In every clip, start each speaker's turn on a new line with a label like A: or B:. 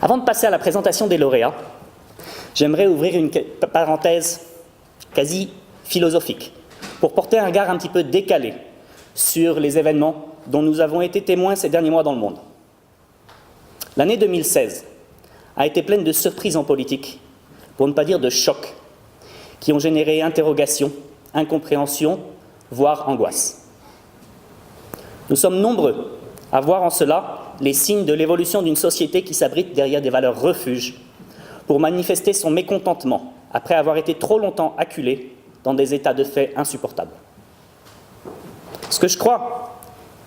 A: Avant de passer à la présentation des lauréats, j'aimerais ouvrir une parenthèse quasi philosophique pour porter un regard un petit peu décalé sur les événements dont nous avons été témoins ces derniers mois dans le monde. L'année 2016 a été pleine de surprises en politique, pour ne pas dire de chocs, qui ont généré interrogations, incompréhension, voire angoisse. Nous sommes nombreux à voir en cela les signes de l'évolution d'une société qui s'abrite derrière des valeurs refuges pour manifester son mécontentement après avoir été trop longtemps acculé dans des états de fait insupportables. Ce que je crois,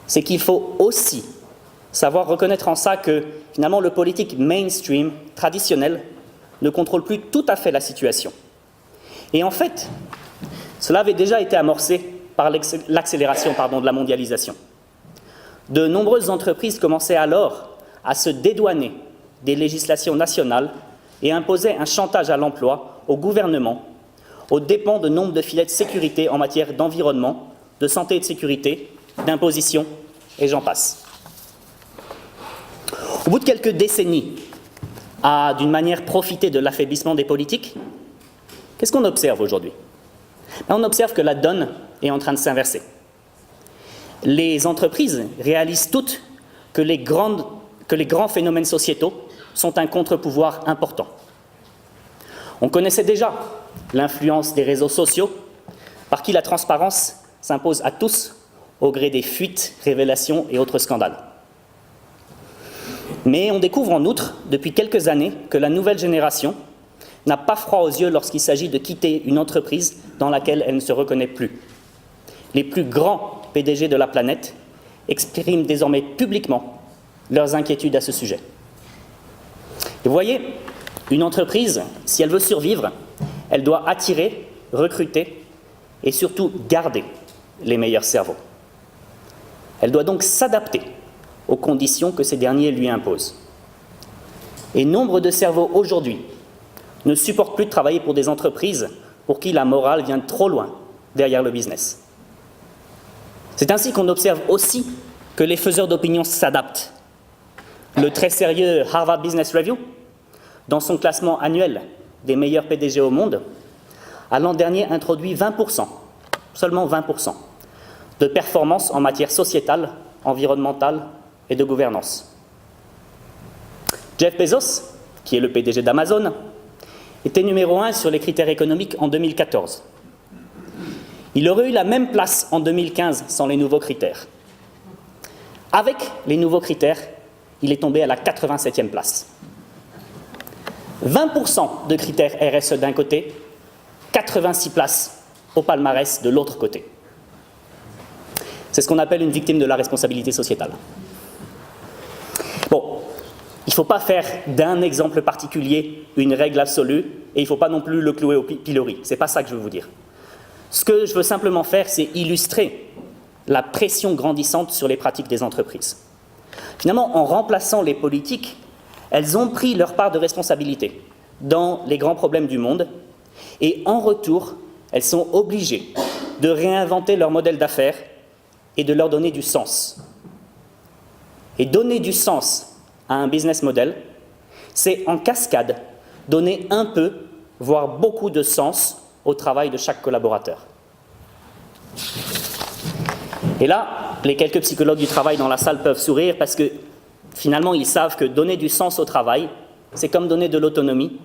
A: c'est qu'il faut aussi savoir reconnaître en ça que, finalement, le politique mainstream, traditionnel, ne contrôle plus tout à fait la situation. Et en fait, cela avait déjà été amorcé par l'accélération de la mondialisation. De nombreuses entreprises commençaient alors à se dédouaner des législations nationales et imposaient un chantage à l'emploi au gouvernement, aux dépens de nombre de filets de sécurité en matière d'environnement, de santé et de sécurité, d'imposition, et j'en passe. Au bout de quelques décennies, à d'une manière profiter de l'affaiblissement des politiques, qu'est-ce qu'on observe aujourd'hui? On observe que la donne est en train de s'inverser. Les entreprises réalisent toutes que les grands phénomènes sociétaux sont un contre-pouvoir important. On connaissait déjà l'influence des réseaux sociaux, par qui la transparence s'impose à tous au gré des fuites, révélations et autres scandales. Mais on découvre en outre, depuis quelques années, que la nouvelle génération n'a pas froid aux yeux lorsqu'il s'agit de quitter une entreprise dans laquelle elle ne se reconnaît plus. Les plus grands PDG de la planète expriment désormais publiquement leurs inquiétudes à ce sujet. Et vous voyez, une entreprise, si elle veut survivre, elle doit attirer, recruter et surtout garder les meilleurs cerveaux. Elle doit donc s'adapter aux conditions que ces derniers lui imposent. Et nombre de cerveaux aujourd'hui ne supportent plus de travailler pour des entreprises pour qui la morale vient trop loin derrière le business. C'est ainsi qu'on observe aussi que les faiseurs d'opinion s'adaptent. Le très sérieux Harvard Business Review, dans son classement annuel des meilleurs PDG au monde, a l'an dernier introduit 20%, seulement 20%, de performance en matière sociétale, environnementale et de gouvernance. Jeff Bezos, qui est le PDG d'Amazon, était numéro 1 sur les critères économiques en 2014. Il aurait eu la même place en 2015 sans les nouveaux critères. Avec les nouveaux critères, il est tombé à la 87e place. 20% de critères RSE d'un côté, 86 places au palmarès de l'autre côté. C'est ce qu'on appelle une victime de la responsabilité sociétale. Bon, il ne faut pas faire d'un exemple particulier une règle absolue et il ne faut pas non plus le clouer au pilori. Ce n'est pas ça que je veux vous dire. Ce que je veux simplement faire, c'est illustrer la pression grandissante sur les pratiques des entreprises. Finalement, en remplaçant les politiques, elles ont pris leur part de responsabilité dans les grands problèmes du monde et en retour, elles sont obligées de réinventer leur modèle d'affaires et de leur donner du sens. Et donner du sens à un business model, c'est en cascade donner un peu, voire beaucoup de sens au travail de chaque collaborateur. Et là, les quelques psychologues du travail dans la salle peuvent sourire parce que finalement, ils savent que donner du sens au travail, c'est comme donner de l'autonomie.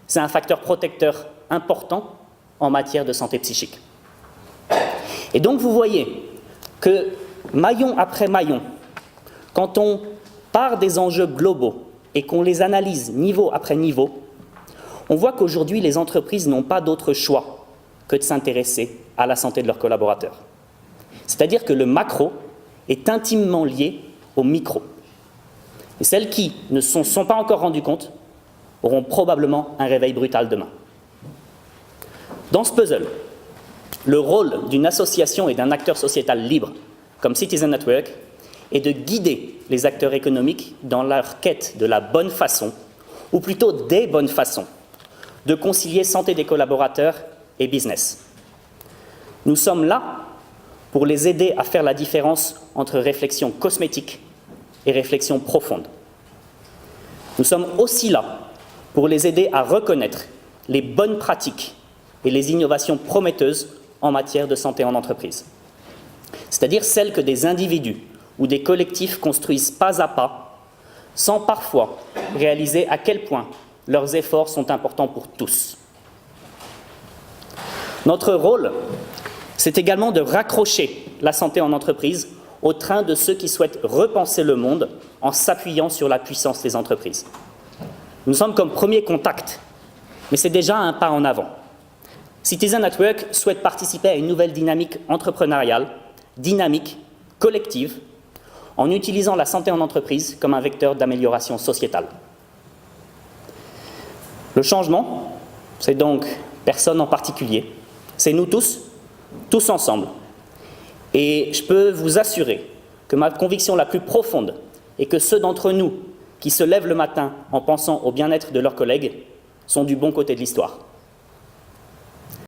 A: C'est un facteur protecteur important en matière de santé psychique. Et donc, vous voyez que maillon après maillon, quand on part des enjeux globaux et qu'on les analyse niveau après niveau, on voit qu'aujourd'hui, les entreprises n'ont pas d'autre choix que de s'intéresser à la santé de leurs collaborateurs. C'est-à-dire que le macro est intimement lié au micro. Et celles qui ne se sont pas encore rendues compte auront probablement un réveil brutal demain. Dans ce puzzle, le rôle d'une association et d'un acteur sociétal libre, comme Citizen Network, est de guider les acteurs économiques dans leur quête de la bonne façon, ou plutôt des bonnes façons, de concilier santé des collaborateurs et business. Nous sommes là pour les aider à faire la différence entre réflexion cosmétique et réflexion profonde. Nous sommes aussi là pour les aider à reconnaître les bonnes pratiques et les innovations prometteuses en matière de santé en entreprise, c'est-à-dire celles que des individus ou des collectifs construisent pas à pas, sans parfois réaliser à quel point leurs efforts sont importants pour tous. Notre rôle, c'est également de raccrocher la santé en entreprise au train de ceux qui souhaitent repenser le monde en s'appuyant sur la puissance des entreprises. Nous sommes comme premier contact, mais c'est déjà un pas en avant. Citizen at Work souhaite participer à une nouvelle dynamique entrepreneuriale, dynamique, collective, en utilisant la santé en entreprise comme un vecteur d'amélioration sociétale. Le changement, c'est donc personne en particulier, c'est nous tous, tous ensemble. Et je peux vous assurer que ma conviction la plus profonde est que ceux d'entre nous qui se lèvent le matin en pensant au bien-être de leurs collègues sont du bon côté de l'histoire.